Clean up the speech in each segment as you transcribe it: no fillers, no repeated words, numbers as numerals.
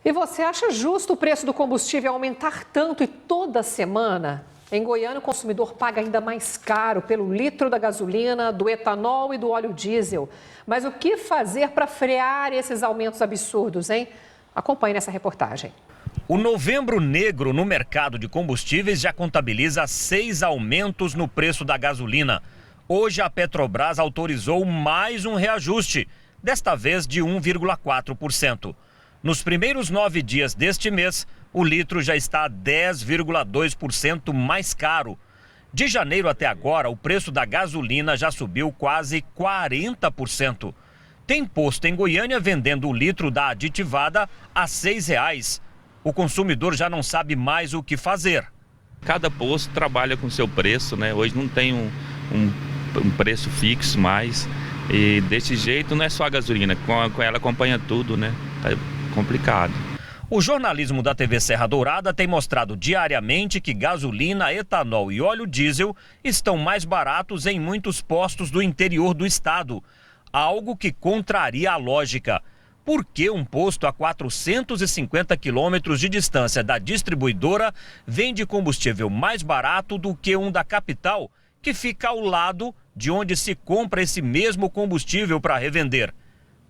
E você acha justo o preço do combustível aumentar tanto e toda semana? Em Goiânia, o consumidor paga ainda mais caro pelo litro da gasolina, do etanol e do óleo diesel. Mas o que fazer para frear esses aumentos absurdos, hein? Acompanhe nessa reportagem. O Novembro Negro no mercado de combustíveis já contabiliza 6 aumentos no preço da gasolina. Hoje a Petrobras autorizou mais um reajuste, desta vez de 1,4%. Nos primeiros 9 dias deste mês, o litro já está 10,2% mais caro. De janeiro até agora, o preço da gasolina já subiu quase 40%. Tem posto em Goiânia vendendo o litro da aditivada a R$ 6,00. O consumidor já não sabe mais o que fazer. Cada posto trabalha com seu preço, né? Hoje não tem um preço fixo mais. E desse jeito não é só a gasolina, com ela acompanha tudo, né? Tá complicado. O jornalismo da TV Serra Dourada tem mostrado diariamente que gasolina, etanol e óleo diesel estão mais baratos em muitos postos do interior do estado. Algo que contraria a lógica. Por que um posto a 450 quilômetros de distância da distribuidora vende combustível mais barato do que um da capital, que fica ao lado de onde se compra esse mesmo combustível para revender?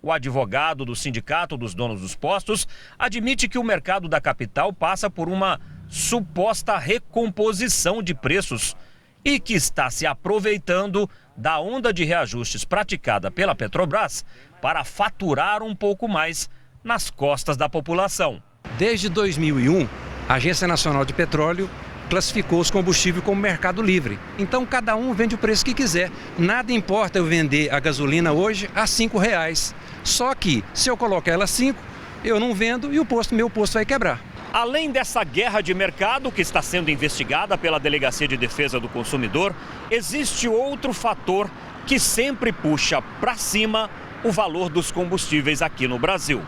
O advogado do Sindicato dos Donos dos Postos admite que o mercado da capital passa por uma suposta recomposição de preços e que está se aproveitando da onda de reajustes praticada pela Petrobras para faturar um pouco mais nas costas da população. Desde 2001, a Agência Nacional de Petróleo classificou os combustíveis como mercado livre. Então, cada um vende o preço que quiser. Nada importa eu vender a gasolina hoje a R$ 5,00. Só que, se eu colocar ela a 5, eu não vendo e meu posto vai quebrar. Além dessa guerra de mercado que está sendo investigada pela Delegacia de Defesa do Consumidor, existe outro fator que sempre puxa para cima o valor dos combustíveis aqui no Brasil.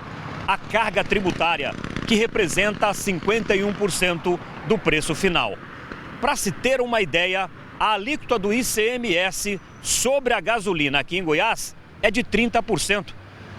A carga tributária, que representa 51% do preço final. Para se ter uma ideia, a alíquota do ICMS sobre a gasolina aqui em Goiás é de 30%.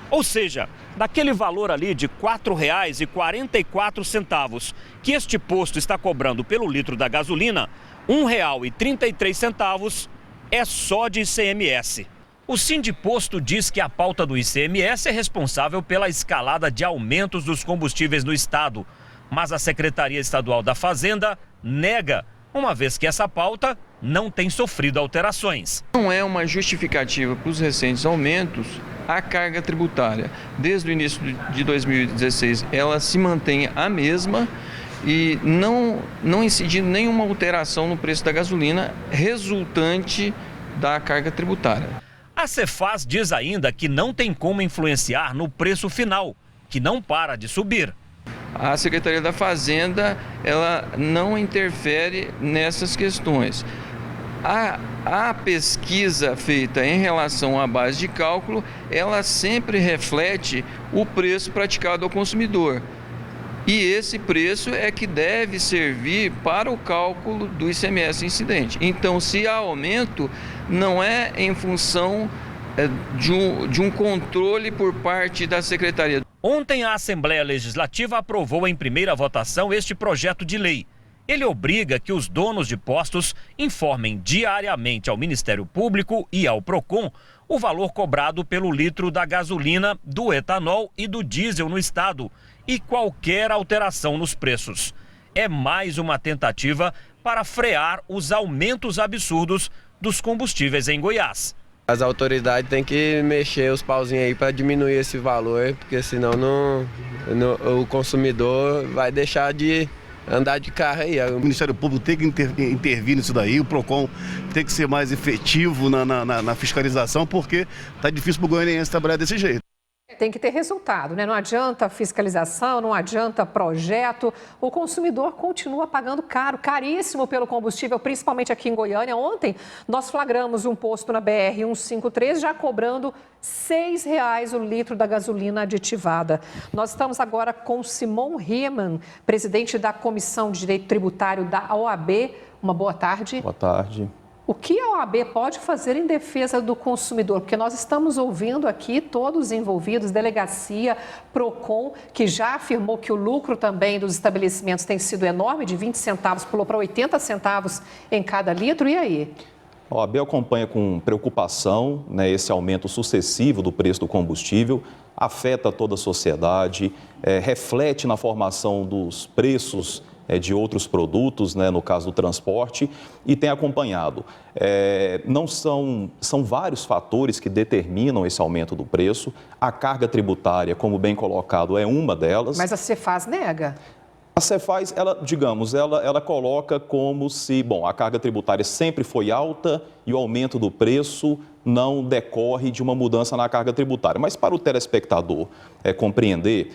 Ou seja, daquele valor ali de R$ 4,44 que este posto está cobrando pelo litro da gasolina, R$ 1,33 é só de ICMS. O Sindiposto diz que a pauta do ICMS é responsável pela escalada de aumentos dos combustíveis no estado, mas a Secretaria Estadual da Fazenda nega, uma vez que essa pauta não tem sofrido alterações. Não é uma justificativa para os recentes aumentos a carga tributária. Desde o início de 2016, ela se mantém a mesma e não incidindo nenhuma alteração no preço da gasolina resultante da carga tributária. A Cefaz diz ainda que não tem como influenciar no preço final, que não para de subir. A Secretaria da Fazenda, ela não interfere nessas questões. A pesquisa feita em relação à base de cálculo, ela sempre reflete o preço praticado ao consumidor. E esse preço é que deve servir para o cálculo do ICMS incidente. Então, se há aumento, não é em função de um controle por parte da Secretaria. Ontem, a Assembleia Legislativa aprovou em primeira votação este projeto de lei. Ele obriga que os donos de postos informem diariamente ao Ministério Público e ao PROCON o valor cobrado pelo litro da gasolina, do etanol e do diesel no estado e qualquer alteração nos preços. É mais uma tentativa para frear os aumentos absurdos dos combustíveis em Goiás. As autoridades têm que mexer os pauzinhos aí para diminuir esse valor, porque senão o consumidor vai deixar de andar de carro aí. O Ministério Público tem que intervir nisso daí, o PROCON tem que ser mais efetivo na fiscalização, porque está difícil para o goianiense trabalhar desse jeito. Tem que ter resultado, né? Não adianta fiscalização, não adianta projeto. O consumidor continua pagando caro, caríssimo pelo combustível, principalmente aqui em Goiânia. Ontem, nós flagramos um posto na BR-153 já cobrando R$ 6,00 o litro da gasolina aditivada. Nós estamos agora com Simon Riemann, presidente da Comissão de Direito Tributário da OAB. Uma boa tarde. Boa tarde. O que a OAB pode fazer em defesa do consumidor? Porque nós estamos ouvindo aqui todos os envolvidos, delegacia, PROCON, que já afirmou que o lucro também dos estabelecimentos tem sido enorme, de 20 centavos pulou para 80 centavos em cada litro. E aí? A OAB acompanha com preocupação, né, esse aumento sucessivo do preço do combustível, afeta toda a sociedade, reflete na formação dos preços de outros produtos, né, no caso do transporte, e tem acompanhado. São vários fatores que determinam esse aumento do preço. A carga tributária, como bem colocado, é uma delas. Mas a Cefaz nega. A Cefaz, ela coloca como se, a carga tributária sempre foi alta e o aumento do preço não decorre de uma mudança na carga tributária. Mas para o telespectador compreender,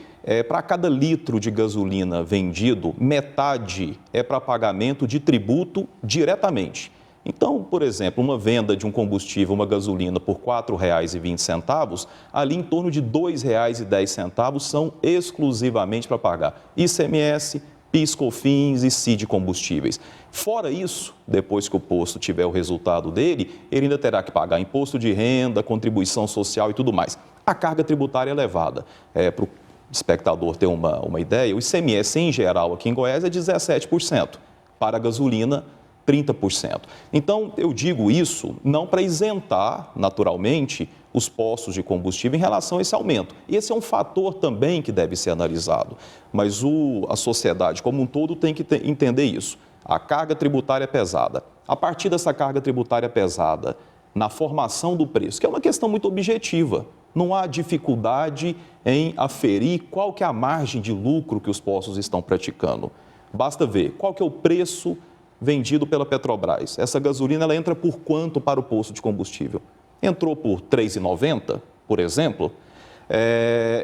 para cada litro de gasolina vendido, metade é para pagamento de tributo diretamente. Então, por exemplo, uma venda de um combustível, uma gasolina por R$ 4,20, ali em torno de R$ 2,10 são exclusivamente para pagar ICMS, PIS, COFINS e CID combustíveis. Fora isso, depois que o posto tiver o resultado dele, ele ainda terá que pagar imposto de renda, contribuição social e tudo mais. A carga tributária é elevada. Para o espectador ter uma ideia, o ICMS em geral aqui em Goiás é 17%, para a gasolina 30%. Então, eu digo isso não para isentar, naturalmente, os postos de combustível em relação a esse aumento. Esse é um fator também que deve ser analisado, mas a sociedade como um todo tem que entender isso. A carga tributária é pesada. A partir dessa carga tributária pesada, na formação do preço, que é uma questão muito objetiva, não há dificuldade em aferir qual que é a margem de lucro que os postos estão praticando. Basta ver qual que é o preço vendido pela Petrobras. Essa gasolina ela entra por quanto para o posto de combustível? Entrou por R$ 3,90, por exemplo,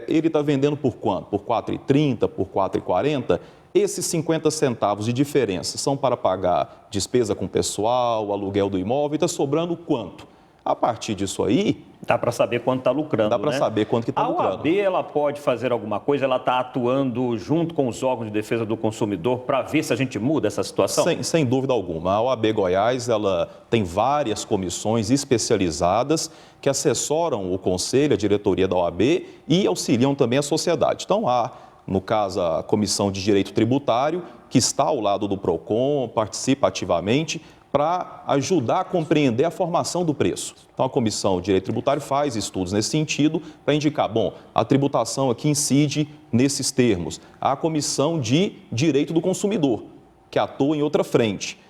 ele está vendendo por quanto? Por R$ 4,30, por R$ 4,40? Esses 50 centavos de diferença são para pagar despesa com pessoal, aluguel do imóvel, e está sobrando quanto? A partir disso aí... Dá para saber quanto está lucrando, Dá para saber quanto que está lucrando. A OAB, ela pode fazer alguma coisa? Ela está atuando junto com os órgãos de defesa do consumidor para ver se a gente muda essa situação? Sem dúvida alguma. A OAB Goiás, ela tem várias comissões especializadas que assessoram o conselho, a diretoria da OAB e auxiliam também a sociedade. Então, há, no caso, a Comissão de Direito Tributário, que está ao lado do PROCON, participa ativamente para ajudar a compreender a formação do preço. Então, a Comissão de Direito Tributário faz estudos nesse sentido para indicar, a tributação aqui incide nesses termos. Há a Comissão de Direito do Consumidor, que atua em outra frente.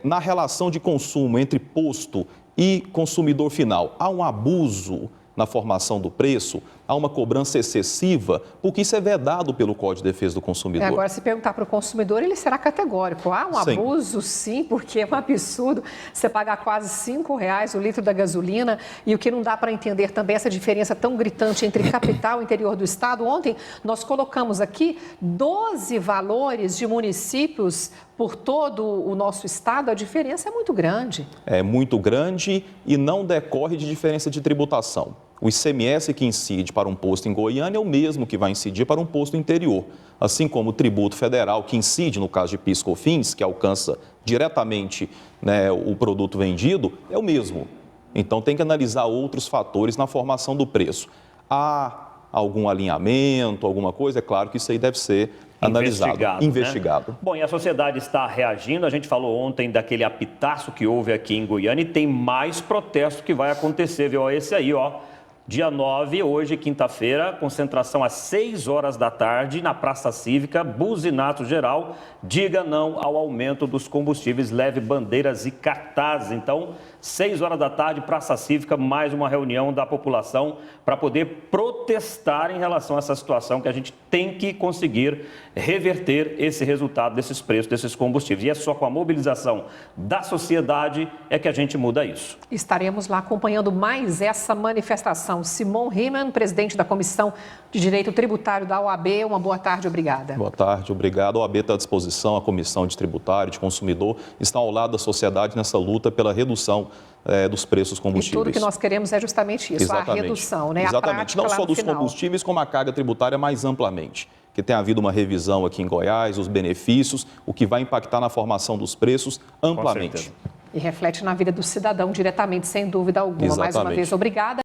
Na relação de consumo entre posto e consumidor final, há um abuso na formação do preço, há uma cobrança excessiva, porque isso é vedado pelo Código de Defesa do Consumidor. Agora, se perguntar para o consumidor, ele será categórico. Há um abuso, sim, porque é um absurdo você pagar quase R$ 5,00 o litro da gasolina, e o que não dá para entender também essa diferença tão gritante entre capital e interior do estado. Ontem nós colocamos aqui 12 valores de municípios por todo o nosso estado. A diferença é muito grande. É muito grande e não decorre de diferença de tributação. O ICMS que incide para um posto em Goiânia é o mesmo que vai incidir para um posto interior. Assim como o tributo federal que incide, no caso de PIS, COFINS, que alcança diretamente, né, o produto vendido, é o mesmo. Então tem que analisar outros fatores na formação do preço. Há algum alinhamento, alguma coisa? É claro que isso aí deve ser analisado, investigado. Né? Bom, e a sociedade está reagindo. A gente falou ontem daquele apitaço que houve aqui em Goiânia e tem mais protesto que vai acontecer, viu? Esse aí, dia 9, hoje, quinta-feira, concentração às 6 horas da tarde na Praça Cívica, buzinato geral, diga não ao aumento dos combustíveis, leve bandeiras e cartazes. Então, 6 horas da tarde, Praça Cívica, mais uma reunião da população para poder protestar em relação a essa situação que a gente tem que conseguir reverter esse resultado desses preços, desses combustíveis. E é só com a mobilização da sociedade é que a gente muda isso. Estaremos lá acompanhando mais essa manifestação. Simon Riemann, presidente da Comissão de Direito Tributário da OAB, uma boa tarde, obrigada. Boa tarde, obrigado. A OAB está à disposição, a Comissão de Tributário, de Consumidor, está ao lado da sociedade nessa luta pela redução dos preços dos combustíveis. E tudo que nós queremos é justamente isso, exatamente. A redução, né? Exatamente, a prática, não só dos final. combustíveis, como a carga tributária mais amplamente. Que tem havido uma revisão aqui em Goiás, os benefícios, o que vai impactar na formação dos preços amplamente. e reflete na vida do cidadão diretamente, sem dúvida alguma. Exatamente. Mais uma vez, obrigada.